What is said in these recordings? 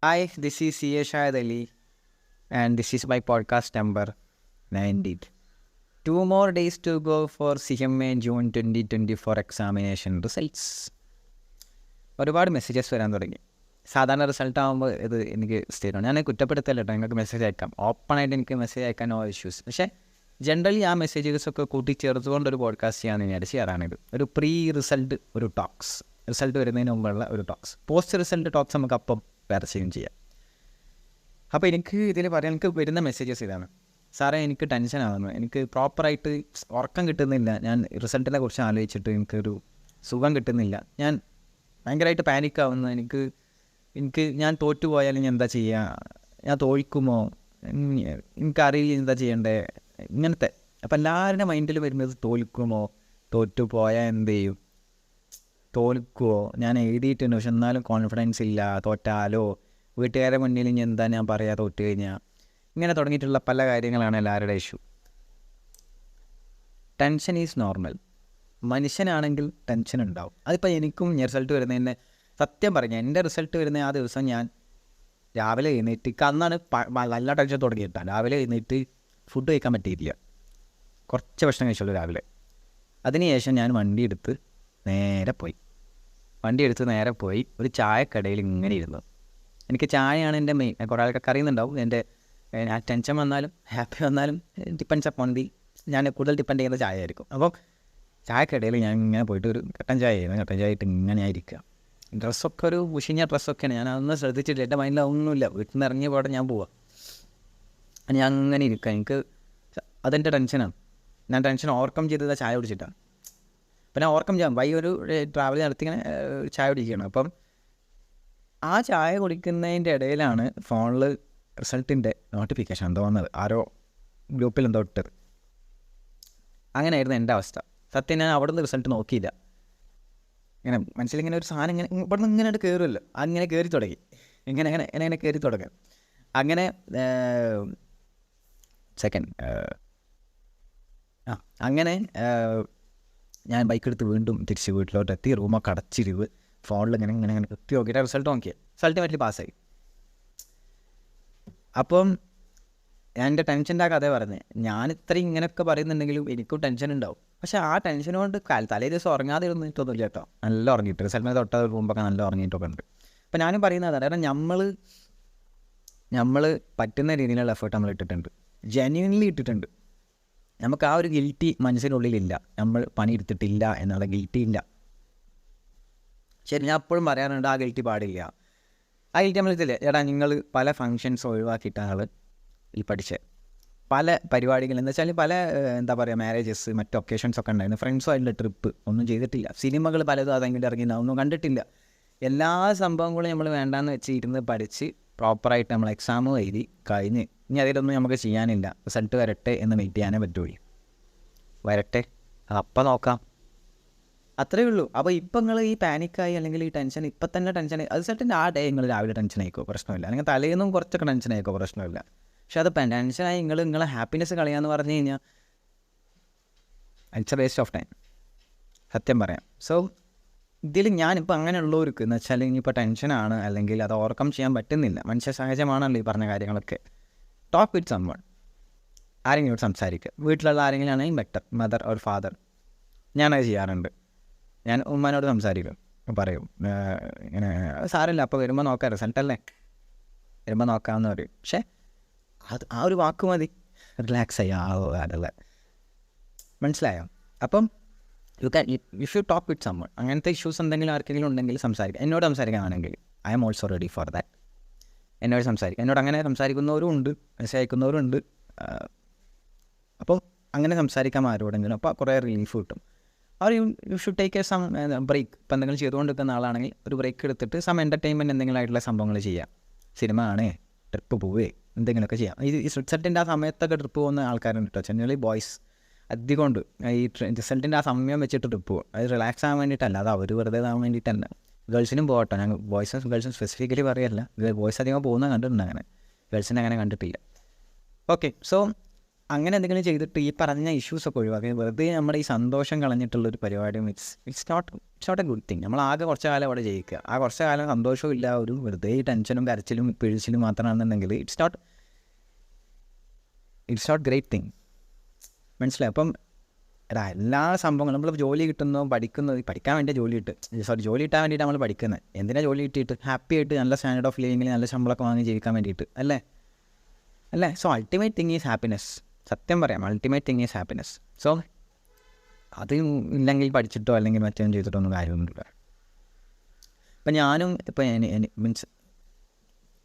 Hi, this is CA Shahid Ali, and this is my podcast number 19. 2 more days to go for CMA June 2024 examination results. ഒരുപാട് messages വരാൻ തുടങ്ങി. സാധാരണ result ആകുമ്പോൾ ഇത് എനിക്ക് സ്ഥിരമാണ്. ഞാൻ കുറ്റപ്പെടുത്തല്ല കേട്ടോ, നിങ്ങൾക്ക് മെസ്സേജ് അയക്കാം. ഓപ്പണായിട്ട് എനിക്ക് മെസ്സേജ് അയക്കാൻ നോ ഇഷ്യൂസ്. പക്ഷേ ജനറലി ആ മെസ്സേജസൊക്കെ കൂട്ടിച്ചേർത്തുകൊണ്ട് ഒരു പോഡ്കാസ്റ്റ് ചെയ്യാമെന്ന് വിചാരിച്ച് ചെയ്യാറാണിത്. ഒരു പ്രീ റിസൾട്ട് ഒരു ടോക്സ്, റിസൾട്ട് വരുന്നതിന് മുമ്പുള്ള ഒരു ടോക്സ്. പോസ്റ്റ് റിസൾട്ട് ടോക്സ് നമുക്ക് അപ്പം വേറെ ചെയ്യാം. അപ്പോൾ എനിക്ക് ഇതിൽ പറയാൻ എനിക്ക് വരുന്ന മെസ്സേജസ് ഇതാണ്. സാറേ, എനിക്ക് ടെൻഷനാകുന്നു, എനിക്ക് പ്രോപ്പറായിട്ട് ഉറക്കം കിട്ടുന്നില്ല, ഞാൻ റിസൾട്ടിനെ കുറിച്ച് ആലോചിച്ചിട്ട് എനിക്കൊരു സുഖം കിട്ടുന്നില്ല, ഞാൻ ഭയങ്കരമായിട്ട് പാനിക്കാവുന്നു, എനിക്ക് ഞാൻ തോറ്റുപോയാൽ ഞാൻ എന്താ ചെയ്യുക, ഞാൻ തോൽക്കുമോ, എനിക്കറിയില്ല എന്താ ചെയ്യണ്ടേ, ഇങ്ങനത്തെ. അപ്പോൾ എല്ലാവരുടെ മൈൻഡിൽ വരുന്നത് തോൽക്കുമോ, തോറ്റുപോയാൽ എന്ത് ചെയ്യും, തോൽക്കുമോ, ഞാൻ എഴുതിയിട്ടുണ്ട് പക്ഷെ എന്നാലും കോൺഫിഡൻസ് ഇല്ല, തോറ്റാലോ, വീട്ടുകാരുടെ മുന്നിൽ ഇനി എന്താ ഞാൻ പറയാ തോറ്റു കഴിഞ്ഞാൽ, ഇങ്ങനെ തുടങ്ങിയിട്ടുള്ള പല കാര്യങ്ങളാണ് എല്ലാവരുടെ ഇഷ്യൂ. Tension is normal. മനുഷ്യനാണെങ്കിൽ ടെൻഷൻ ഉണ്ടാവും. അതിപ്പോൾ എനിക്കും റിസൾട്ട് വരുന്നതിൻ്റെ സത്യം പറഞ്ഞാൽ എൻ്റെ റിസൾട്ട് വരുന്ന ആ ദിവസം ഞാൻ രാവിലെ എഴുന്നേറ്റ് അന്നാണ് നല്ല ടെൻഷൻ തുടങ്ങിയിട്ടാണ്. രാവിലെ എഴുന്നേറ്റ് ഫുഡ് കഴിക്കാൻ പറ്റിയിട്ടില്ല, കുറച്ച് ഭക്ഷണം കഴിച്ചുള്ളൂ രാവിലെ. അതിനുശേഷം ഞാൻ വണ്ടി എടുത്ത് നേരെ പോയി ഒരു ചായക്കടയിൽ ഇങ്ങനെ ഇരുന്നു. എനിക്ക് ചായയാണ് എൻ്റെ മെയിൻ. കുറേ ആൾക്കാർക്ക് അറിയുന്നുണ്ടാവും എൻ്റെ ടെൻഷൻ വന്നാലും ഹാപ്പി വന്നാലും ഡിപ്പെൻഡ്സ് അപ്പോൺ ഞാൻ കൂടുതൽ ഡിപ്പെൻഡ് ചെയ്യുന്ന ചായ ആയിരിക്കും. അപ്പോൾ ചായക്കടയിൽ ഞാൻ ഇങ്ങനെ പോയിട്ട് ഒരു കട്ടൻ ചായ ആയിട്ട് ഇങ്ങനെ ആയിരിക്കുക. ഡ്രസ്സൊക്കെ ഒരു മുഷിഞ്ഞ ഡ്രസ്സൊക്കെയാണ്, ഞാൻ അതൊന്നും ശ്രദ്ധിച്ചിട്ടില്ല, എൻ്റെ മൈൻഡിൽ ഒന്നുമില്ല. വീട്ടിൽ നിന്ന് ഇറങ്ങിയ പാടെ ഞാൻ പോവാം, ഞാൻ അങ്ങനെ ഇരിക്കുക. എനിക്ക് അതെൻ്റെ ടെൻഷനാണ്. ഞാൻ ടെൻഷൻ ഓവർകം ചെയ്തത് ചായ കുടിച്ചിട്ടാണ്. അപ്പം ഞാൻ ഓവർകം ചെയ്യാം, ഒരു ട്രാവൽ നടത്തി ഇങ്ങനെ ചായ കുടിക്കുകയാണ്. അപ്പം ആ ചായ കുടിക്കുന്നതിൻ്റെ ഇടയിലാണ് ഫോണിൽ റിസൾട്ടിൻ്റെ നോട്ടിഫിക്കേഷൻ എന്തോ വന്നത്, ആരോ ഗ്രൂപ്പിൽ എന്തോ ഇട്ടത്. അങ്ങനെയായിരുന്നു എൻ്റെ അവസ്ഥ. സത്യം, ഞാൻ അവിടെ നിന്ന് റിസൾട്ട് നോക്കിയില്ല. ഇങ്ങനെ മനസ്സിലിങ്ങനെ ഒരു സാധനം ഇങ്ങനെ ഇവിടെ നിന്ന് ഇങ്ങനെ കയറുമല്ലോ, അങ്ങനെ കയറി തുടങ്ങി, എങ്ങനെ കയറി തുടങ്ങാം. അങ്ങനെ അങ്ങനെ ഞാൻ ബൈക്കെടുത്ത് വീണ്ടും തിരിച്ച് വീട്ടിലോട്ട് എത്തി. റൂമൊക്കെ അടച്ചിരിവ്, ഫോണിൽ ഇങ്ങനെ എത്തി നോക്കിയിട്ട് റിസൾട്ട് നോക്കിയത്. അൾട്ടിമേറ്റ്ലി പാസ്സായി. അപ്പം ഞാൻ എൻ്റെ ടെൻഷൻ്റെ ആ കഥ പറഞ്ഞത്. ഞാൻ ഇത്രയും ഇങ്ങനെയൊക്കെ പറയുന്നുണ്ടെങ്കിലും എനിക്കും ടെൻഷൻ ഉണ്ടാവും. പക്ഷേ ആ ടെൻഷൻ കൊണ്ട് തലേ ദിവസം ഉറങ്ങാതെ ഇരുന്നിട്ടൊന്നുമില്ല കേട്ടോ. നല്ല ഉറങ്ങിയിട്ട് റിസൾട്ടിനെ തൊട്ട മുമ്പൊക്കെ നല്ല ഉറങ്ങിയിട്ടൊക്കെ ഉണ്ട്. അപ്പം ഞാനും പറയുന്നതാണ്, കാരണം നമ്മൾ പറ്റുന്ന രീതിയിലുള്ള എഫേർട്ട് നമ്മൾ ഇട്ടിട്ടുണ്ട്, ജെന്യുവൻലി ഇട്ടിട്ടുണ്ട്. നമുക്ക് ആ ഒരു ഗിൽറ്റി മനസ്സിനുള്ളിലില്ല, നമ്മൾ പണിയെടുത്തിട്ടില്ല എന്നുള്ള ഗിൽറ്റി ഇല്ല. ശരി, ഞാൻ എപ്പോഴും പറയാറുണ്ട് ആ ഗിൽറ്റി പാടില്ല. ആ ഗിൽറ്റി നമ്മളിതില്ലേ ചേട്ടാ, നിങ്ങൾ പല ഫങ്ഷൻസ് ഒഴിവാക്കിയിട്ടാണ് ഈ പഠിച്ചത്. പല പരിപാടികൾ എന്ന് വെച്ചാൽ പല മാരേജസ്, മറ്റ് ഒക്കേഷൻസൊക്കെ ഉണ്ടായിരുന്നു. ഫ്രണ്ട്സുമായിട്ടുള്ള ട്രിപ്പ് ഒന്നും ചെയ്തിട്ടില്ല. സിനിമകൾ പലതും അതെങ്കിലും ഇറങ്ങിയിട്ടുണ്ടാവും, ഒന്നും കണ്ടിട്ടില്ല. എല്ലാ സംഭവങ്ങളും നമ്മൾ വേണ്ടാന്ന് വെച്ച് ഇരുന്ന് പഠിച്ച് പ്രോപ്പറായിട്ട് നമ്മൾ എക്സാമും എഴുതി കഴിഞ്ഞ് ഇനി അതിലൊന്നും നമുക്ക് ചെയ്യാനില്ല, റിസൾട്ട് വരട്ടെ എന്ന് വെയിറ്റ് ചെയ്യാനേ പറ്റുള്ളൂ. വരട്ടെ, അപ്പം നോക്കാം, അത്രയേ ഉള്ളൂ. അപ്പോൾ ഇപ്പം നിങ്ങൾ ഈ പാനിക്കായി അല്ലെങ്കിൽ ഈ ടെൻഷൻ ഇപ്പം തന്നെ ടെൻഷൻ, റിസൾട്ടിൻ്റെ ആ ഡേ നിങ്ങൾ രാവിലെ ടെൻഷൻ ആയിക്കോ, പ്രശ്നമില്ല. അല്ലെങ്കിൽ തലേന്നും കുറച്ചൊക്കെ ടെൻഷൻ ആയിക്കോ, പ്രശ്നമില്ല. പക്ഷെ അത് ടെൻഷനായി നിങ്ങളെ ഹാപ്പിനെസ് കളയാന്ന് പറഞ്ഞു കഴിഞ്ഞാൽ it's A waste of time, സത്യം പറയാം. സോ ഇതിൽ ഞാനിപ്പോൾ അങ്ങനെയുള്ളവർക്ക് എന്ന് വെച്ചാൽ ഇനിയിപ്പോൾ ടെൻഷനാണ് അല്ലെങ്കിൽ അത് ഓവർകം ചെയ്യാൻ പറ്റുന്നില്ല, മനുഷ്യ സഹജമാണല്ലോ ഈ പറഞ്ഞ കാര്യങ്ങളൊക്കെ. ടോക്ക് വിത്ത് സമ്മൺ, ആരെങ്കിലും സംസാരിക്കുക. വീട്ടിലുള്ള ആരെങ്കിലും ആണെങ്കിൽ ബെറ്റർ, മദർ ഓർ ഫാദർ. ഞാനത് ചെയ്യാറുണ്ട്. ഞാൻ ഉമ്മാനോട് സംസാരിക്കും, പറയും ഇങ്ങനെ സാരമില്ല, അപ്പോൾ വരുമ്പോൾ നോക്കാം, റിസൾട്ടല്ലേ വരുമ്പോൾ നോക്കാമെന്ന് പറയും. പക്ഷേ ആ ഒരു വാക്ക് മതി, റിലാക്സ് ചെയ്യാനുള്ള, മനസ്സിലായോ? അപ്പം you should talk with someone. അങ്ങനത്തെ ഇഷ്യൂസ് എന്തെങ്കിലും ആർക്കെങ്കിലും ഉണ്ടെങ്കിൽ സംസാരിക്കാം. എന്നോട് സംസാരിക്കുകയാണെങ്കിൽ I am also ready for that. എന്നോട് സംസാരിക്കാം. എന്നോട് അങ്ങനെ സംസാരിക്കുന്നവരും ഉണ്ട്, മെസ്സേജ് അയക്കുന്നവരും ഉണ്ട്. അപ്പോൾ അങ്ങനെ സംസാരിക്കാം ആരോടെങ്കിലും, അപ്പോൾ കുറേ റിലീഫ് കിട്ടും. അവർ you should take some break. ഇപ്പോൾ എന്തെങ്കിലും ചെയ്തുകൊണ്ടിരിക്കുന്ന ആളാണെങ്കിൽ ഒരു ബ്രേക്ക് എടുത്തിട്ട് സം എൻ്റർടൈൻമെൻറ്റ് എന്തെങ്കിലും ആയിട്ടുള്ള സംഭവങ്ങൾ ചെയ്യാം. സിനിമ ആണേ, ട്രിപ്പ് പോവേ, എന്തെങ്കിലുമൊക്കെ ചെയ്യാം. ഈ റിസൾട്ടിൻ്റെ ആ സമയത്തൊക്കെ ട്രിപ്പ് പോകുന്ന ആൾക്കാരുണ്ട് കേട്ടോ. ജനറലി ബോയ്സ് അധികം ഉണ്ട്. ഈ റിസൾട്ടിൻ്റെ ആ സമയം വെച്ചിട്ട് ട്രിപ്പ് പോകും. അത് റിലാക്സ് ആകാൻ വേണ്ടിയിട്ടല്ല, അത് അവർ വെറുതെ ആകാൻ വേണ്ടിയിട്ടല്ല. ഗേൾസിനും പോകട്ടോ, ഞാൻ ബോയ്സും ഗേൾസും സ്പെസിഫിക്കലി പറയല്ല. ബോയ്സ് അധികം പോകുന്ന കണ്ടിട്ടുണ്ട്, അങ്ങനെ ഗേൾസിനെ അങ്ങനെ കണ്ടിട്ടില്ല. ഓക്കെ, സോ അങ്ങനെ എന്തെങ്കിലും ചെയ്തിട്ട് ഈ പറഞ്ഞ ഇഷ്യൂസൊക്കെ ഒഴിവാക്കി വെറുതെ നമ്മുടെ ഈ സന്തോഷം കളഞ്ഞിട്ടുള്ളൊരു പരിപാടിയും it's not a good thing. നമ്മൾ ആകെ കുറച്ച് കാലം അവിടെ ജയിക്കുക, ആ കുറച്ച് കാലം സന്തോഷവും ഇല്ല, ഒരു വെറുതെ ഈ ടെൻഷനും കരച്ചിലും പിഴിച്ചിലും മാത്രമാണെന്നുണ്ടെങ്കിൽ ഇറ്റ്സ് നോട്ട് ഗ്രേറ്റ് തിങ്. മനസ്സിലായി? അപ്പം എല്ലാ സംഭവങ്ങളും നമ്മൾ ജോലി കിട്ടുന്നതും പഠിക്കാൻ വേണ്ടി ജോലി ജോലി കിട്ടാൻ വേണ്ടിയിട്ട് നമ്മൾ പഠിക്കുന്നത്. എന്തിനാ ജോലി കിട്ടിയിട്ട്? ഹാപ്പി ആയിട്ട് നല്ല സ്റ്റാൻഡേർഡ് ഓഫ് ലിവിങ്ങിൽ നല്ല ശമ്പളമൊക്കെ വാങ്ങി ജീവിക്കാൻ വേണ്ടിയിട്ട് അല്ലേ? So ultimate thing is happiness. സത്യം പറയാം, ultimate thing is happiness. So അത് ഇല്ലെങ്കിൽ പഠിച്ചിട്ടോ അല്ലെങ്കിൽ മറ്റൊന്നും ചെയ്തിട്ടോ ഒന്നും കാര്യമൊന്നുമില്ല. ഇപ്പം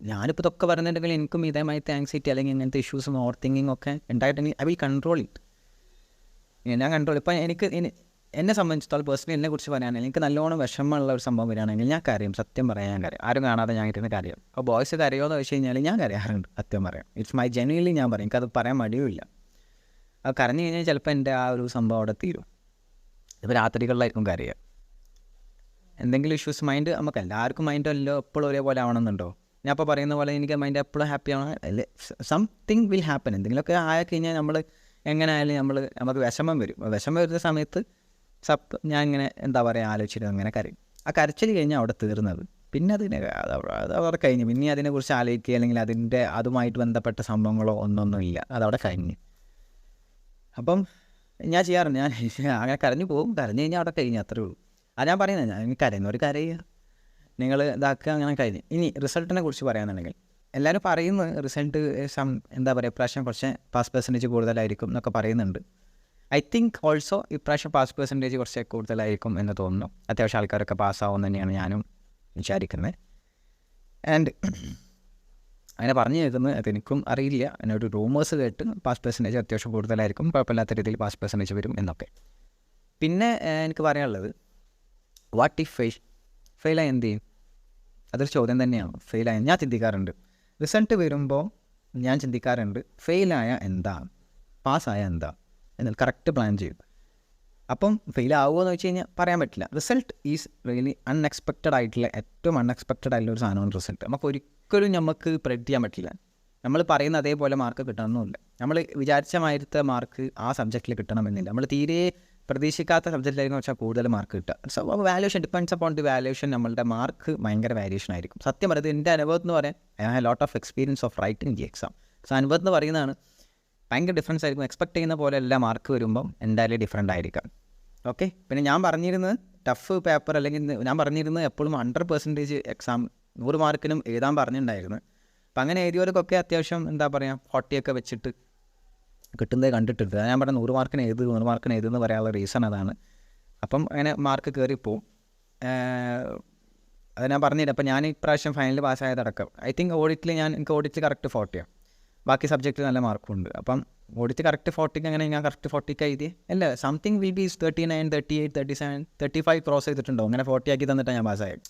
ഞാനിപ്പോൾ ഇതൊക്കെ പറഞ്ഞിട്ടുണ്ടെങ്കിൽ എനിക്കും ഇതേമാതിരി ആങ്സൈറ്റി അല്ലെങ്കിൽ ഇങ്ങനത്തെ ഇഷ്യൂസും ഓവർ തിങ്കിങ് ഒക്കെ ഉണ്ടായിട്ടുണ്ടെങ്കിൽ ഐ വിൽ കൺട്രോൾ ഇറ്റ്. ഞാൻ കൺട്രോൾ ഇപ്പം എന്നെ സംബന്ധിച്ചിടത്തോളം പേഴ്സണലി എന്നെക്കുറിച്ച് പറയുകയാണെങ്കിൽ എനിക്ക് നല്ലോണം വിഷമമുള്ള ഒരു സംഭവം വരികയാണെങ്കിൽ ഞാൻ കരയും. സത്യം പറയാൻ ഞാൻ കരയും. ആരും കാണാതെ ഞാൻ ഇരുന്ന് കരയും. അപ്പോൾ ബോയ്സ് കരയോ എന്ന് വെച്ച് കഴിഞ്ഞാൽ ഞാൻ കരയാറുണ്ട്. സത്യം പറയാം, ഇറ്റ്സ് മൈ ജെന്യുവൻലി ഞാൻ പറയും. എനിക്കത് പറയാൻ മടിയുമില്ല. അത് കരഞ്ഞു കഴിഞ്ഞാൽ ചിലപ്പോൾ എൻ്റെ ആ ഒരു സംഭവം അവിടെ തീരും. ഇപ്പോൾ രാത്രികളിലായിരിക്കും കരയുക. എന്തെങ്കിലും ഇഷ്യൂസ് നമുക്ക് എല്ലാവർക്കും മൈൻഡ് അല്ലോ എപ്പോഴും ഒരേപോലെ ആവണമെന്നുണ്ടോ? ഞാൻ അപ്പോൾ പറയുന്ന പോലെ എനിക്ക് മൈൻഡ് എപ്പോഴും ഹാപ്പി ആവണം അല്ലേ? Something will happen. എന്തെങ്കിലുമൊക്കെ ആയിക്കഴിഞ്ഞാൽ നമ്മൾ എങ്ങനെ ആയാലും നമുക്ക് വിഷമം വരും. വിഷമം വരുന്ന സമയത്ത് ഞാൻ ഇങ്ങനെ ആലോചിച്ചിട്ട് അങ്ങനെ കരയും. ആ കരച്ചിൽ കഴിഞ്ഞാൽ അവിടെ തീർന്നത്. പിന്നെ അതവിടെ കഴിഞ്ഞു. പിന്നെ അതിനെക്കുറിച്ച് ആലോചിക്കുക അല്ലെങ്കിൽ അതുമായിട്ട് ബന്ധപ്പെട്ട സംഭവങ്ങളോ ഒന്നൊന്നും ഇല്ല. അതവിടെ കഴിഞ്ഞു. അപ്പം ഞാൻ ചെയ്യാറുണ്ട്. ഞാൻ അങ്ങനെ കരഞ്ഞു പോകും. കരഞ്ഞു കഴിഞ്ഞാൽ അവിടെ കഴിഞ്ഞു, അത്രേ ഉള്ളൂ. അത് ഞാൻ പറയുന്നത്, ഞാൻ കരയുന്നവർ കരയുക, നിങ്ങൾ ഇതാക്കുക, അങ്ങനെ കഴിഞ്ഞു. ഇനി റിസൾട്ടിനെ കുറിച്ച് പറയാന്നുണ്ടെങ്കിൽ എല്ലാവരും പറയുന്നത് റിസൾട്ട് ഇപ്രാവശ്യം കുറച്ച് പാസ് പെർസെൻറ്റേജ് കൂടുതലായിരിക്കും എന്നൊക്കെ പറയുന്നുണ്ട്. ഐ തിങ്ക് ഓൾസോ ഇപ്രാവശ്യം പാസ് പെർസെൻറ്റേജ് കുറച്ച് കൂടുതലായിരിക്കും എന്ന് തോന്നുന്നു. അത്യാവശ്യം ആൾക്കാരൊക്കെ പാസ്സാവും തന്നെയാണ് ഞാനും വിചാരിക്കുന്നത്. ആൻഡ് അങ്ങനെ പറഞ്ഞു കേൾക്കുന്നത് അതെനിക്കും അറിയില്ല. എന്നൊരു റൂമേഴ്സ് കേട്ട് പാസ് പെർസെൻറ്റേജ് അത്യാവശ്യം കൂടുതലായിരിക്കും, കുഴപ്പമില്ലാത്ത രീതിയിൽ പാസ് പെർസെൻറ്റേജ് വരും എന്നൊക്കെ. പിന്നെ എനിക്ക് പറയാനുള്ളത്, വാട്ട് ഇഫ് ഫെയിലായി എന്ത് ചെയ്യും? അതൊരു ചോദ്യം തന്നെയാണ്. ഫെയിലായി ഞാൻ ചിന്തിക്കാറുണ്ട്. റിസൾട്ട് വരുമ്പോൾ ഞാൻ ചിന്തിക്കാറുണ്ട്, ഫെയിലായ എന്താ, പാസ്സായ എന്താ എന്നാൽ കറക്റ്റ് പ്ലാൻ ചെയ്യും. അപ്പം ഫെയിലാവുമോ എന്ന് വെച്ച് കഴിഞ്ഞാൽ പറയാൻ പറ്റില്ല. റിസൾട്ട് ഈസ് റിയലി ഏറ്റവും അൺഎക്സ്പെക്റ്റഡ് ആയിട്ടുള്ള ഒരു സാധനമാണ് റിസൾട്ട്. നമുക്ക് പ്രെഡിക്റ്റ് ചെയ്യാൻ പറ്റില്ല. നമ്മൾ പറയുന്ന അതേപോലെ മാർക്ക് കിട്ടണമെന്നില്ല. നമ്മൾ വിചാരിച്ച മാതിരത്തെ മാർക്ക് ആ സബ്ജക്റ്റിൽ കിട്ടണമെന്നില്ല. നമ്മൾ തീരെ പ്രതീക്ഷിക്കാത്ത സബ്ജക്റ്റിലായിരിക്കും വെച്ചാൽ കൂടുതൽ മാർക്ക് കിട്ടുക. So valuation depends upon the valuation. നമ്മളുടെ മാർക്ക് ഭയങ്കര വാല്യൂഷൻ ആയിരിക്കും. സത്യം പറയുന്നത് എൻ്റെ അനുഭവം എന്ന് പറയാൻ, I have lot of experience of writing the exam. So അനുഭവം എന്ന് പറയുന്നതാണ് ഭയങ്കര ഡിഫറൻസ് ആയിരിക്കും. എക്സ്പെക്ട് ചെയ്യുന്ന പോലെ എല്ലാ മാർക്ക് വരുമ്പം എന്തായാലും ഡിഫറൻ്റ് ആയിരിക്കാം. ഓക്കെ. പിന്നെ ഞാൻ പറഞ്ഞിരുന്നത് ടഫ് പേപ്പർ അല്ലെങ്കിൽ ഞാൻ പറഞ്ഞിരുന്നത് എപ്പോഴും 100% എക്സാം 100 മാർക്കിനും എഴുതാൻ പറഞ്ഞിട്ടുണ്ടായിരുന്നു. അപ്പം അങ്ങനെ എഴുതിയവർക്കൊക്കെ അത്യാവശ്യം 40 ഒക്കെ വെച്ചിട്ട് കിട്ടുന്നത് കണ്ടിട്ടുണ്ട്. ഞാൻ പറഞ്ഞ 100 മാർക്കിന് എഴുതുമെന്ന് പറയാനുള്ള റീസൺ അതാണ്. അപ്പം അങ്ങനെ മാർക്ക് കയറിപ്പോവും. അത് ഞാൻ പറഞ്ഞില്ല. അപ്പം ഞാൻ ഇപ്രാവശ്യം ഫൈനൽ പാസ്സായതടക്കം ഐ തിങ്ക് എനിക്ക് ഓഡിറ്റിൽ കറക്റ്റ് 40ആണ്. ബാക്കി സബ്ജക്റ്റിൽ നല്ല മാർക്കുണ്ട്. അപ്പം ഓഡിറ്റ് കറക്റ്റ് 40 അങ്ങനെ ഞാൻ കറക്റ്റ് 40 എഴുതി അല്ല, സംതിങ് വിൽ ബി 39, 38, 37, 35 ക്രോസ് ചെയ്തിട്ടുണ്ടോ, അങ്ങനെ 40 ആക്കി തന്നിട്ടാണ് ഞാൻ പാസ്സായത്.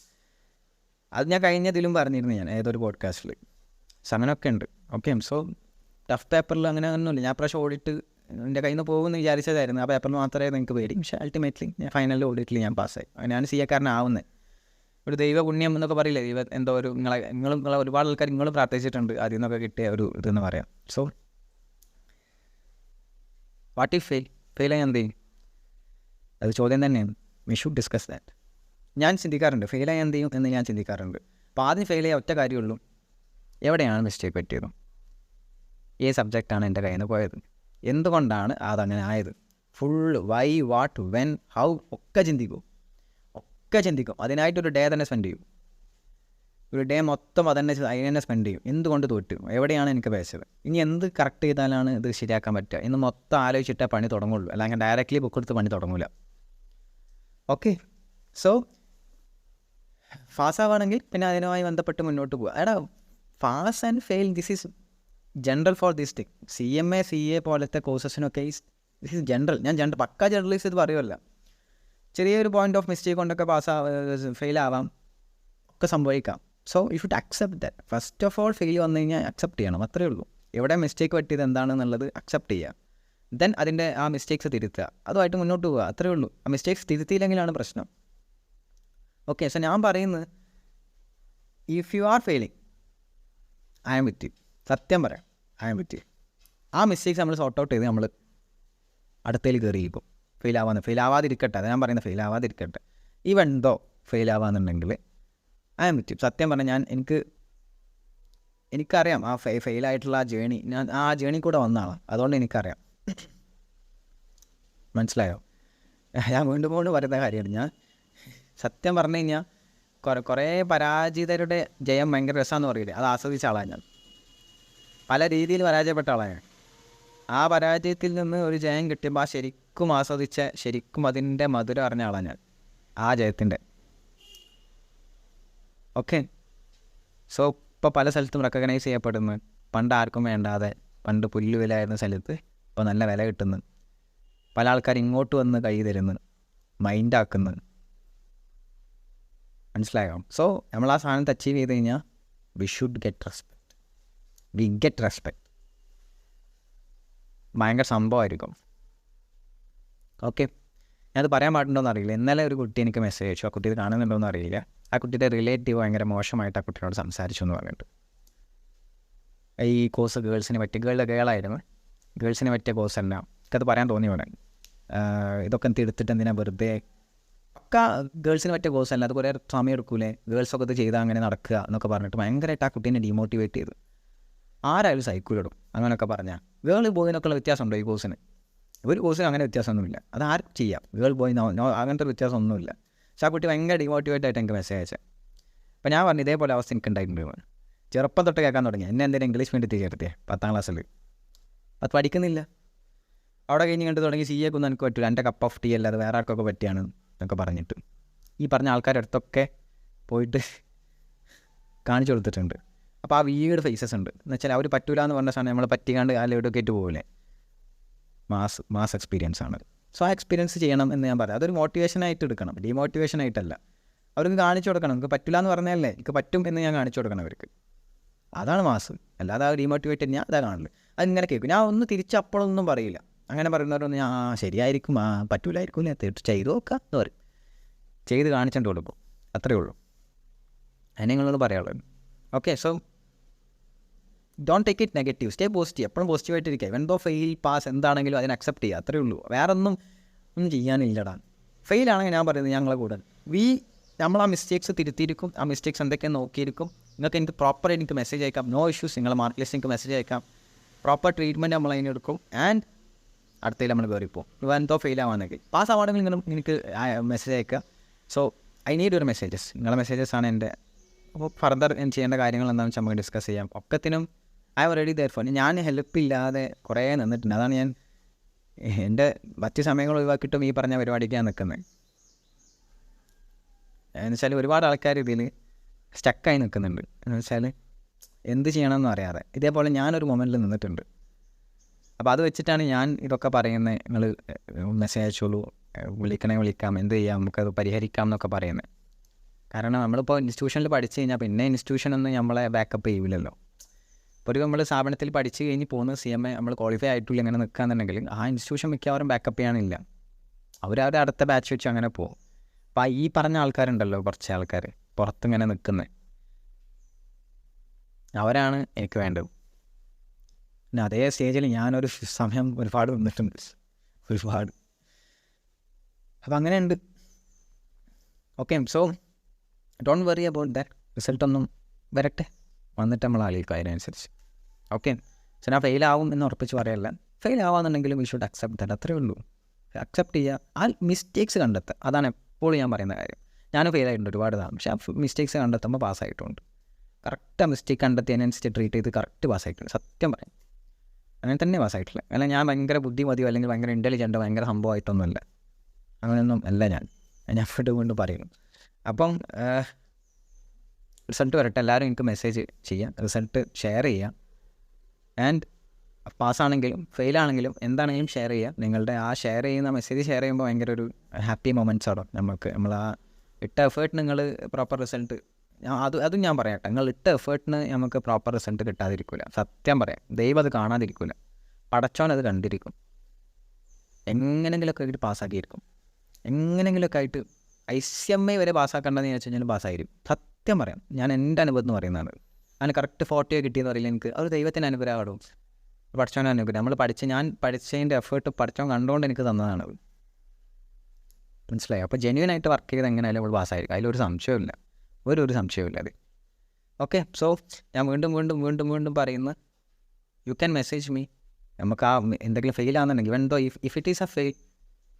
അത് ഞാൻ കഴിഞ്ഞതിലും പറഞ്ഞിരുന്നു ഞാൻ ഏതൊരു പോഡ്കാസ്റ്റിൽ. സോ അങ്ങനെയൊക്കെ ഉണ്ട്. ഓക്കെ. സോ ടഫ് പേപ്പറിൽ അങ്ങനെ ഒന്നുമില്ല. ഞാൻ പ്രാവശ്യം ഓഡിറ്റ് എൻ്റെ കയ്യിൽ നിന്ന് പോകുമെന്ന് വിചാരിച്ചതായിരുന്നു. ആ പേപ്പറിൽ മാത്രമേ എനിക്ക് പേടി. പക്ഷേ അൾട്ടിമേറ്റ്ലി ഞാൻ ഫൈനൽ ഓഡിറ്റിൽ ഞാൻ പാസ്സായി. അങ്ങനെയാണ് CA-കാരനാവുന്നത്. ഒരു ദൈവ പുണ്യം എന്നൊക്കെ പറയില്ലേ, എന്തോ ഒരു നിങ്ങളെ ഒരുപാട് ആൾക്കാർ നിങ്ങളും പ്രാർത്ഥിച്ചിട്ടുണ്ട് അതിൽ നിന്നൊക്കെ കിട്ടിയ ഒരു ഇതെന്ന് പറയാം. സോ വാട്ട് ഇഫ് ഫെയിലായി എന്ത് ചെയ്യും? അത് ചോദ്യം തന്നെയാണ്. We should discuss that. ഞാൻ ചിന്തിക്കാറുണ്ട് ഫെയിലായി എന്ത് ചെയ്യും എന്ന് ഞാൻ ചിന്തിക്കാറുണ്ട്. അപ്പോൾ ആദ്യം ഫെയിൽ ചെയ്യാൻ ഒറ്റ കാര്യമുള്ളൂ, എവിടെയാണ് മിസ്റ്റേക്ക് പറ്റിയത്, ഏത് സബ്ജക്റ്റാണ് എൻ്റെ കയ്യിൽ നിന്ന് പോയത്, എന്തുകൊണ്ടാണ് അതങ്ങനെ ആയത്, full why what when how ഒക്കെ ചിന്തിക്കും. അതിനായിട്ടൊരു ഡേ തന്നെ സ്പെൻഡ് ചെയ്യും. ഒരു ഡേ മൊത്തം അതിനെ സ്പെൻഡ് ചെയ്യും. എന്തുകൊണ്ട് തോറ്റു, എവിടെയാണ് എനിക്ക് പേശത്, ഇനി എന്ത് കറക്റ്റ് ചെയ്താലാണ് ഇത് ശരിയാക്കാൻ പറ്റുക എന്ന് മൊത്തം ആലോചിച്ചിട്ടേ പണി തുടങ്ങുള്ളൂ. അല്ലെങ്കിൽ ഡയറക്റ്റ്ലി ബുക്ക് എടുത്ത് പണി തുടങ്ങില്ല. ഓക്കെ. സോ പാസ്സാവുകയാണെങ്കിൽ പിന്നെ അതിനുമായി ബന്ധപ്പെട്ട് മുന്നോട്ട് പോകുക. Pass and fail this is general for this thing. CMA CA പോലത്തെ കോഴ്സസിനൊക്കെ ദിസ് ഈസ് ജനറൽ. ഞാൻ പക്കാ ജനറലൈസ് ചെയ്ത് പറയുമല്ല. ചെറിയൊരു പോയിന്റ് ഓഫ് മിസ്റ്റേക്ക് കൊണ്ടൊക്കെ ഫെയിലാവാം, ഒക്കെ സംഭവിക്കാം. So you should accept that. First of all fail വന്നു കഴിഞ്ഞാൽ അക്സെപ്റ്റ് ചെയ്യണം, അത്രയേ ഉള്ളൂ. എവിടെ മിസ്റ്റേക്ക് പറ്റിയത് എന്താണെന്നുള്ളത് അക്സെപ്റ്റ് ചെയ്യുക. ദെൻ അതിൻ്റെ ആ മിസ്റ്റേക്സ് തിരുത്തുക, അതുമായിട്ട് മുന്നോട്ട് പോവുക, അത്രയേ ഉള്ളൂ. ആ മിസ്റ്റേക്സ് തിരുത്തിയില്ലെങ്കിലാണ് പ്രശ്നം. ഓക്കെ. സോ ഞാൻ പറയുന്നത്, if you are failing, I am with you. സത്യം പറയാം, ഐ ആം വിത്ത് യു. ആ മിസ്റ്റേക്സ് നമ്മൾ സോർട്ട് ഔട്ട് ചെയ്ത് നമ്മൾ അടുത്തതിൽ കയറിയിരിക്കും. ഫെയിൽ ആവാതിരിക്കട്ടെ, അത് ഞാൻ പറയുന്നത് ഫെയിൽ ആവാതിരിക്കട്ടെ. ഈവൻ ദോ ഫെയിൽ ആവാന്നുണ്ടെങ്കിൽ ഐ ആം വിത്ത് യു. സത്യം പറഞ്ഞാൽ എനിക്കറിയാം ആ ഫെയിലായിട്ടുള്ള ആ ജേണി, ഞാൻ ആ ജേണി കൂടെ വന്നതാണ്, അതുകൊണ്ട് എനിക്കറിയാം. മനസ്സിലായോ? ഞാൻ വീണ്ടും പറയുന്ന കാര്യമാണ്. ഞാൻ സത്യം പറഞ്ഞു കഴിഞ്ഞാൽ കുറേ പരാജിതരുടെ ജയം ഭയങ്കര രസമാണെന്ന് പറയില്ലേ, അത് ആസ്വദിച്ച ആളാണ് ഞാൻ. പല രീതിയിൽ പരാജയപ്പെട്ട ആളാണ്. ആ പരാജയത്തിൽ നിന്ന് ഒരു ജയം കിട്ടുമ്പോൾ ആ ശരിക്കും ആസ്വദിച്ച, ശരിക്കും അതിൻ്റെ മധുരം അറിഞ്ഞ ആളാണ് ഞാൻ, ആ ജയത്തിൻ്റെ. ഓക്കെ, സോ ഇപ്പോൾ പല സ്ഥലത്തും റെക്കഗ്നൈസ് ചെയ്യപ്പെടുന്നു. പണ്ട് ആർക്കും വേണ്ടാതെ, പണ്ട് പുല്ല് വിലയായിരുന്ന സ്ഥലത്ത് ഇപ്പോൾ നല്ല വില കിട്ടുന്നു. പല ആൾക്കാർ ഇങ്ങോട്ട് വന്ന് കൈ തരുന്നു, മൈൻഡാക്കുന്നു. മനസ്സിലായോ? സോ നമ്മൾ ആ സാധനത്തെ അച്ചീവ് ചെയ്ത് കഴിഞ്ഞാൽ we should get respect. We get respect. ഭയങ്കര സംഭവമായിരിക്കും. ഓക്കെ, ഞാനത് പറയാൻ പാടുണ്ടോയെന്ന് അറിയില്ല. ഇന്നലെ ഒരു കുട്ടി എനിക്ക് മെസ്സേജ് അയച്ചു. ആ കുട്ടി ഇത് കാണുന്നുണ്ടോയെന്ന് അറിയില്ല. ആ കുട്ടിയുടെ റിലേറ്റീവ് ഭയങ്കര മോശമായിട്ട് ആ കുട്ടിയോട് സംസാരിച്ചു എന്ന് പറഞ്ഞിട്ട്. ഈ കോഴ്സ് ഗേൾസിന് പറ്റിയ ഗേളായിരുന്നു, ഗേൾസിന് പറ്റിയ കോഴ്സ് അല്ല. എനിക്കത് പറയാൻ തോന്നി ഇവിടെ. ഇതൊക്കെ എടുത്തിട്ട് എന്തിനാ വെറുതെ, ഒക്കെ ഗേൾസിന് പറ്റിയ കോഴ്സ് അല്ല, അത് കുറേ സമയം എടുക്കൂലേ, ഗേൾസൊക്കെ ഇത് ചെയ്താൽ അങ്ങനെ നടക്കുക എന്നൊക്കെ പറഞ്ഞിട്ട് ഭയങ്കരമായിട്ട് ആ കുട്ടീനെ ഡീമോട്ടിവേറ്റ് ചെയ്തു. ആരായാലും സൈക്കിളിടും അങ്ങനെയൊക്കെ പറഞ്ഞാൽ. ഗേൾ ബോയിനൊക്കെയുള്ള വ്യത്യാസമുണ്ടോ ഈ കോഴ്സിന്? ഒരു കോഴ്സിന് അങ്ങനെ വ്യത്യാസമൊന്നുമില്ല. അത് ആർക്കും ചെയ്യാം, ഗേൾ ബോയ് നോ അങ്ങനത്തെ ഒരു വ്യത്യാസമൊന്നുമില്ല. പക്ഷേ ആ കുട്ടി ഭയങ്കര ഡീമോട്ടിവേറ്റ് ആയിട്ട് എനിക്ക് മെസ്സേജ് അയച്ചത്. അപ്പോൾ ഞാൻ പറഞ്ഞു ഇതേപോലെ അവസ്ഥ എനിക്ക് ഉണ്ടായിട്ടുണ്ട്. ചെറുപ്പം തൊട്ട് കേൾക്കാൻ തുടങ്ങി. എന്നെ എന്തെങ്കിലും ഇംഗ്ലീഷ് മീഡിയത്തിൽ ചേർത്തിയേ 10ാം ക്ലാസ്സിൽ. അത് പഠിക്കുന്നില്ല. അവിടെ കഴിഞ്ഞ് കണ്ട് തുടങ്ങി CA ഒന്നും എനിക്ക് പറ്റില്ല, എൻ്റെ കപ്പ് ഓഫ് ടീ അല്ല, അത് വേറെ ആർക്കൊക്കെ പറ്റിയാണ് എന്നൊക്കെ പറഞ്ഞിട്ട് ഈ പറഞ്ഞ ആൾക്കാരുടെ അടുത്തൊക്കെ പോയിട്ട് കാണിച്ചു കൊടുത്തിട്ടുണ്ട്. അപ്പോൾ ആ വീട് ഫേസസ് ഉണ്ട് എന്ന് വെച്ചാൽ അവർ പറ്റൂല എന്ന് പറഞ്ഞ സാധനം നമ്മൾ പറ്റിക്കാണ്ട് കാലെടുക്കെ ആയിട്ട് പോകില്ലേ. മാസ് എക്സ്പീരിയൻസ് ആണ്. സോ ആ എക്സ്പീരിയൻസ് ചെയ്യണം എന്ന് ഞാൻ പറയാം. അതൊരു മോട്ടിവേഷനായിട്ട് എടുക്കണം, ഡീമോട്ടിവേഷനായിട്ടല്ല. അവർക്ക് കാണിച്ചു കൊടുക്കണം. എനിക്ക് പറ്റില്ല എന്ന് പറഞ്ഞാലേ എനിക്ക് പറ്റും എന്ന് ഞാൻ കാണിച്ചു കൊടുക്കണം അവർക്ക്. അതാണ് മാസ്. അല്ലാതെ ആ ഡീമോട്ടിവേറ്റ് ഞാൻ അതാ കാണില്ല. അതിങ്ങനെ കേൾക്കും. ഞാൻ ഒന്ന് തിരിച്ച് അപ്പോഴൊന്നും പറയില്ല. അങ്ങനെ പറയുന്നവരൊന്നും ഞാൻ ശരിയായിരിക്കും, പറ്റൂലായിരിക്കും, ചെയ്തു നോക്കാം എന്ന് പറയും. ചെയ്ത് കാണിച്ചിട്ട് കൊടുക്കും, അത്രയേ ഉള്ളൂ. അതിനെ നിങ്ങളോട് പറയാനുള്ളത്. Okay, so don't take it negative, stay positive. എപ്പോഴും പോസിറ്റീവായിട്ടിരിക്കുക. ഇവൻ ദോ ഫെയിൽ പാസ് എന്താണെങ്കിലും അതിനെ അക്സെപ്റ്റ് ചെയ്യുക, അത്രയേ ഉള്ളൂ. വേറെ ഒന്നും ചെയ്യാനില്ലടാ. ഫെയിലാണെങ്കിൽ ഞാൻ പറയുന്നത് ഞങ്ങളെ കൂടെ നമ്മൾ ആ മിസ്റ്റേക്സ് തിരുത്തിയിരിക്കും. ആ മിസ്റ്റേക്സ് എന്തൊക്കെയാണ് നോക്കിയിരിക്കും. നിങ്ങൾക്ക് എനിക്ക് പ്രോപ്പറായിട്ട് എനിക്ക് മെസ്സേജ് അയക്കാം, നോ ഇഷ്യൂസ്. നിങ്ങളെ മാർക്ക് ലിസ്റ്റ് എനിക്ക് മെസ്സേജ് അയക്കാം. പ്രോപ്പർ ട്രീറ്റ്മെൻറ്റ് നമ്മൾ അതിനെടുക്കും. ആൻഡ് അടുത്തതിൽ നമ്മൾ കയറിപ്പോവും. ഇവൻ എന്തോ ഫെയിൽ ആവാണെങ്കിൽ പാസ് ആവാണെങ്കിൽ നിങ്ങൾ എനിക്ക് മെസ്സേജ് അയക്കുക. So I need your messages. നിങ്ങളുടെ മെസ്സേജസ് ആണ് എൻ്റെ. അപ്പോൾ ഫർദർ ചെയ്യേണ്ട കാര്യങ്ങൾ എന്താണെന്ന് വെച്ചാൽ നമുക്ക് ഡിസ്കസ് ചെയ്യാം. ഒക്കത്തിനും I am ready there for. ഞാൻ ഹെൽപ്പില്ലാതെ കുറേ നിന്നിട്ടുണ്ട്. അതാണ് ഞാൻ എൻ്റെ മറ്റ് സമയങ്ങൾ ഒഴിവാക്കിയിട്ടും ഈ പറഞ്ഞ പരിപാടിക്കാണ് നിൽക്കുന്നത്. എന്ന് വെച്ചാൽ ഒരുപാട് ആൾക്കാർ ഇതിൽ സ്റ്റക്കായി നിൽക്കുന്നുണ്ട്. എന്ന് വെച്ചാൽ എന്ത് ചെയ്യണമെന്ന് അറിയാതെ. ഇതേപോലെ ഞാനൊരു മൊമെൻറ്റിൽ നിന്നിട്ടുണ്ട്. അപ്പോൾ അത് വെച്ചിട്ടാണ് ഞാൻ ഇതൊക്കെ പറയുന്നത്. നിങ്ങൾ മെസ്സേജ് അയച്ചോളൂ, വിളിക്കാം, എന്ത് ചെയ്യാം, നമുക്കത് പരിഹരിക്കാം എന്നൊക്കെ പറയുന്നത്. കാരണം നമ്മളിപ്പോൾ ഇൻസ്റ്റിറ്റ്യൂഷനിൽ പഠിച്ചു കഴിഞ്ഞാൽ പിന്നെ ഇൻസ്റ്റിറ്റ്യൂഷനൊന്നും നമ്മളെ ബാക്കപ്പ് ചെയ്യില്ലല്ലോ. ഇപ്പോൾ ഒരു നമ്മൾ സ്ഥാപനത്തിൽ പഠിച്ച് കഴിഞ്ഞ് പോകുന്ന CMA നമ്മൾ ക്വാളിഫൈ ആയിട്ടില്ല ഇങ്ങനെ നിൽക്കുകയെന്നുണ്ടെങ്കിൽ ആ ഇൻസ്റ്റിറ്റ്യൂഷൻ മിക്കവാറും ബാക്കപ്പ് ചെയ്യാനില്ല. അവരവരുടെ അടുത്ത ബാച്ച് വെച്ച് അങ്ങനെ പോകും. അപ്പോൾ ഈ പറഞ്ഞ ആൾക്കാരുണ്ടല്ലോ, കുറച്ച് ആൾക്കാർ പുറത്തിങ്ങനെ നിൽക്കുന്നത്, അവരാണ് എനിക്ക് വേണ്ടത്. പിന്നെ അതേ സ്റ്റേജിൽ ഞാനൊരു സമയം ഒരുപാട് നിന്നിട്ടുണ്ട്, ഒരുപാട്. അപ്പം അങ്ങനെയുണ്ട്. Okay, so don't worry about that. റിസൾട്ടൊന്നും വരട്ടെ, വന്നിട്ട് നമ്മൾ ആലോചിക്കും അതിനനുസരിച്ച്. ഓക്കെ, സോ ഞാൻ ഫെയിലാവും എന്ന് ഉറപ്പിച്ച് പറയല്ല. ഫെയിൽ ആവാന്നുണ്ടെങ്കിലും വി ഷുഡ് അക്സെപ്റ്റ് ദാറ്റ്, അത്രയേ ഉള്ളൂ. അക്സെപ്റ്റ് ചെയ്യുക, ആ മിസ്റ്റേക്സ് കണ്ടെത്തുക. അതാണ് എപ്പോഴും ഞാൻ പറയുന്ന കാര്യം. ഞാനും ഫെയിലായിട്ടുണ്ട് ഒരുപാട് തവണ, പക്ഷേ ആ മിസ്റ്റേക്സ് കണ്ടെത്തുമ്പോൾ പാസ്സായിട്ടുണ്ട്. കറക്റ്റ് ആ മിസ്റ്റേക്ക് കണ്ടെത്തി അതിനനുസരിച്ച് ട്രീറ്റ് ചെയ്ത് കറക്റ്റ് പാസ്സായിട്ടുണ്ട്. സത്യം പറയാം, അങ്ങനെ തന്നെ പാസ്സായിട്ടില്ല. അല്ല ഞാൻ ഭയങ്കര ബുദ്ധിമതിയോ അല്ലെങ്കിൽ ഭയങ്കര ഇൻ്റലിജൻറ്റോ ഭയങ്കര സംഭവമായിട്ടൊന്നുമല്ല. അങ്ങനെയൊന്നും അല്ല ഞാൻ വീണ്ടും പറയുന്നു. അപ്പം റിസൾട്ട് വരട്ടെ. എല്ലാവരും എനിക്ക് മെസ്സേജ് ചെയ്യാം, റിസൾട്ട് ഷെയർ ചെയ്യാം. ആൻഡ് പാസ്സാണെങ്കിലും ഫെയിലാണെങ്കിലും എന്താണെങ്കിലും ഷെയർ ചെയ്യുക. നിങ്ങളുടെ ആ ഷെയർ ചെയ്യുന്ന മെസ്സേജ് ഷെയർ ചെയ്യുമ്പോൾ ഭയങ്കര ഒരു ഹാപ്പി മൊമെൻറ്റ്സ് ആണ് നമുക്ക്. നമ്മൾ ആ ഇട്ട എഫേർട്ട് നിങ്ങൾ പ്രോപ്പർ റിസൾട്ട്, അതും ഞാൻ പറയാം കേട്ടോ, നിങ്ങൾ ഇട്ട എഫേർട്ടിന് നമുക്ക് പ്രോപ്പർ റിസൾട്ട് കിട്ടാതിരിക്കില്ല. സത്യം പറയാം, ദൈവം അത് കാണാതിരിക്കില്ല, പടച്ചോൻ അത് കണ്ടിരിക്കും. എങ്ങനെങ്കിലുമൊക്കെ ആയിട്ട് പാസ്സാക്കിയിരിക്കും. എങ്ങനെങ്കിലുമൊക്കെ ആയിട്ട് ICMA വരെ പാസ്സാക്കേണ്ടതെന്ന് വെച്ച് കഴിഞ്ഞാൽ പാസ്സായിരിക്കും. സത്യം പറയാം, ഞാൻ എൻ്റെ അനുഭവം എന്ന് പറയുന്നതാണ്. അതിന് കറക്റ്റ് 40 കിട്ടിയെന്ന് പറയില്ല എനിക്ക്, അത് ദൈവത്തിൻ്റെ അനുഗ്രഹമാകും. പഠിച്ചവനെ അനുഗ്രഹം. ഞാൻ പഠിച്ചതിൻ്റെ എഫേർട്ട് പഠിച്ചവൻ കണ്ടുകൊണ്ട് എനിക്ക് തന്നതാണ്. മനസ്സിലായി? അപ്പോൾ ജെന്യൂനായിട്ട് വർക്ക് ചെയ്ത് എങ്ങനെയായാലും നമ്മൾ പാസ്സായിരിക്കും. അതിലൊരു സംശയമില്ല, ഒരു സംശയമില്ല അത്. ഓക്കെ, സോ ഞാൻ വീണ്ടും പറയുന്നു, യു ക്യാൻ മെസ്സേജ് മീ. നമുക്ക് എന്തെങ്കിലും ഫെയിൽ ആണെന്നുണ്ടെങ്കിൽ even though if it is a fail,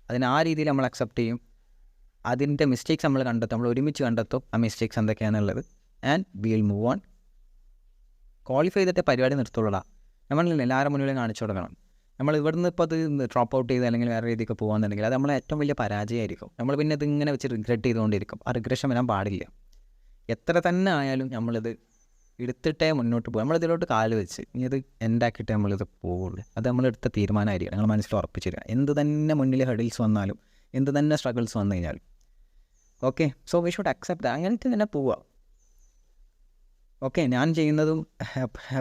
അതിന് ആ രീതിയിൽ നമ്മൾ അക്സെപ്റ്റ് ചെയ്യും. അതിൻ്റെ മിസ്റ്റേക്സ് നമ്മൾ കണ്ടെത്തും, നമ്മൾ ഒരുമിച്ച് കണ്ടെത്തും ആ മിസ്റ്റേക്സ് എന്തൊക്കെയാണെന്നുള്ളത്. And will move on. Qualify ചെയ്തിട്ട് പരിപാടി നിർത്തുള്ളൂ. നമ്മളില്ല എല്ലാവരും മുന്നിലും കാണിച്ചു കൊടുക്കണം. നമ്മൾ ഇവിടുന്ന് ഇപ്പോൾ അത് ഡ്രോപ്പ് ഔട്ട് ചെയ്ത് അല്ലെങ്കിൽ വേറെ രീതിക്ക് പോകുകയാണെന്നുണ്ടെങ്കിൽ അത് നമ്മളെ ഏറ്റവും വലിയ പരാജയമായിരിക്കും. നമ്മൾ പിന്നെ ഇതിങ്ങനെ വെച്ച് റിഗ്രറ്റ് ചെയ്തുകൊണ്ടിരിക്കും. ആ റിഗ്രഷൻ വരാൻ പാടില്ല. എത്ര തന്നെ ആയാലും നമ്മളിത് എടുത്തിട്ടേ മുന്നോട്ട് പോകും. നമ്മളിതിലോട്ട് കാല് വെച്ച് ഇനി ഇത് എൻഡാക്കിയിട്ട് നമ്മളിത് പോവുള്ളൂ. അത് നമ്മളെടുത്ത തീരുമാനമായിരിക്കും. നിങ്ങൾ മനസ്സിൽ ഉറപ്പിച്ചിരിക്കുക. എന്ത് തന്നെ മുന്നിൽ ഹെഡിൽസ് വന്നാലും, എന്ത് തന്നെ സ്ട്രഗിൾസ് വന്നു കഴിഞ്ഞാലും. Okay, so we should accept. അങ്ങനത്തെ തന്നെ പോവുക. ഓക്കെ, ഞാൻ ചെയ്യുന്നതും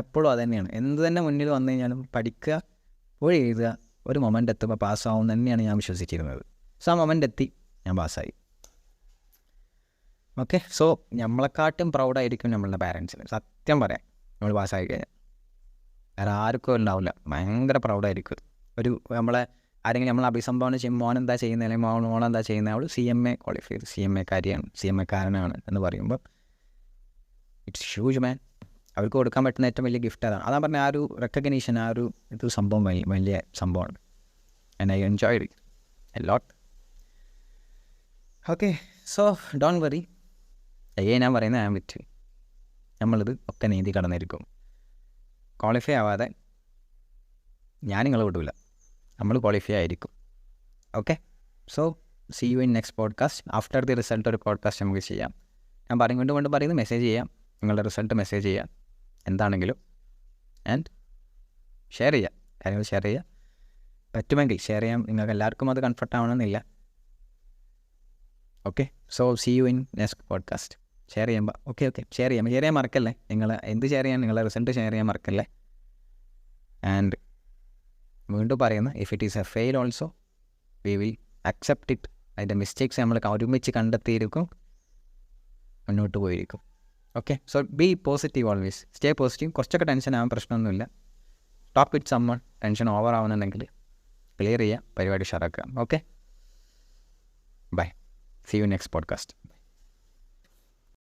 എപ്പോഴും അതുതന്നെയാണ്. എന്ത് തന്നെ മുന്നിൽ വന്നു കഴിഞ്ഞാലും പഠിക്കുക, പോയി എഴുതുക. ഒരു മൊമെൻ്റ് എത്തുമ്പോൾ പാസ്സാവും തന്നെയാണ് ഞാൻ വിശ്വസിച്ചിരുന്നത്. സോ ആ മൊമെൻ്റ് എത്തി, ഞാൻ പാസ്സായി. ഓക്കെ, സോ നമ്മളെക്കാട്ടും പ്രൗഡായിരിക്കും നമ്മളുടെ പാരൻസിന്. സത്യം പറയാം, നമ്മൾ പാസ്സായി കഴിഞ്ഞാൽ വേറെ ആർക്കും ഉണ്ടാവില്ല. ഭയങ്കര പ്രൗഡായിരിക്കും. നമ്മളെ ആരെങ്കിലും നമ്മൾ അഭിസംബോധന ചെയ്യും, മോൻ എന്താ ചെയ്യുന്നത് അല്ലെങ്കിൽ മോളെന്താ ചെയ്യുന്നത്, അവൾ CMA ക്വാളിഫൈ ചെയ്ത് CMA കാരിയാണ്, CMA കാരനാണ് എന്ന് പറയുമ്പോൾ ഇറ്റ്സ് ഹ്യൂജ് മാൻ. അവർക്ക് കൊടുക്കാൻ പറ്റുന്ന ഏറ്റവും വലിയ ഗിഫ്റ്റ് അതാണ്. അതാ പറഞ്ഞ ആ ഒരു റെക്കഗ്നീഷൻ, ആ ഒരു സംഭവം വലിയ സംഭവമാണ്. And I enjoyed it a lot. Okay, so don't worry. ഞാൻ പറയുന്നത് ഞാൻ വിറ്റ് നമ്മളിത് ഒക്കെ നീന്തി കടന്നിരിക്കും. ക്വാളിഫൈ ആവാതെ ഞാൻ നിങ്ങളെ വിടില്ല, നമ്മൾ ക്വാളിഫൈ ആയിരിക്കും. Okay, so see you in next podcast. After the result ഒരു പോഡ്കാസ്റ്റ് നമുക്ക് ചെയ്യാം. ഞാൻ വീണ്ടും പറയുന്നത് മെസ്സേജ് ചെയ്യാം, നിങ്ങളുടെ റിസൾട്ട് മെസ്സേജ് ചെയ്യാം, എന്താണെങ്കിലും. ആൻഡ് ഷെയർ ചെയ്യാം, കാര്യങ്ങൾ ഷെയർ ചെയ്യാം. പറ്റുമെങ്കിൽ ഷെയർ ചെയ്യാം. നിങ്ങൾക്ക് എല്ലാവർക്കും അത് കംഫർട്ട് ആവണമെന്നില്ല. Okay, so see you in next podcast. Share ചെയ്യുമ്പോൾ ഓക്കെ ഷെയർ ചെയ്യാൻ മറക്കല്ലേ. നിങ്ങൾ എന്ത് ഷെയർ ചെയ്യാൻ, നിങ്ങളുടെ റിസൾട്ട് ഷെയർ ചെയ്യാൻ മറക്കല്ലേ. ആൻഡ് വീണ്ടും പറയുന്നു, if it is a fail also we will accept it. അതിൻ്റെ മിസ്റ്റേക്സ് നമ്മൾ ഒരുമിച്ച് കണ്ടെത്തിയിരിക്കും, മുന്നോട്ട് പോയിരിക്കും. Okay, so be positive always. Stay positive. കുറച്ചൊക്കെ ടെൻഷൻ ആവാൻ പ്രശ്നമൊന്നുമില്ല. Talk with someone. Tension over ആവുന്നുണ്ടെങ്കിൽ ക്ലിയർ ചെയ്യുക, പരിപാടി ഷെയറാക്കുക. Okay, bye. See you next podcast.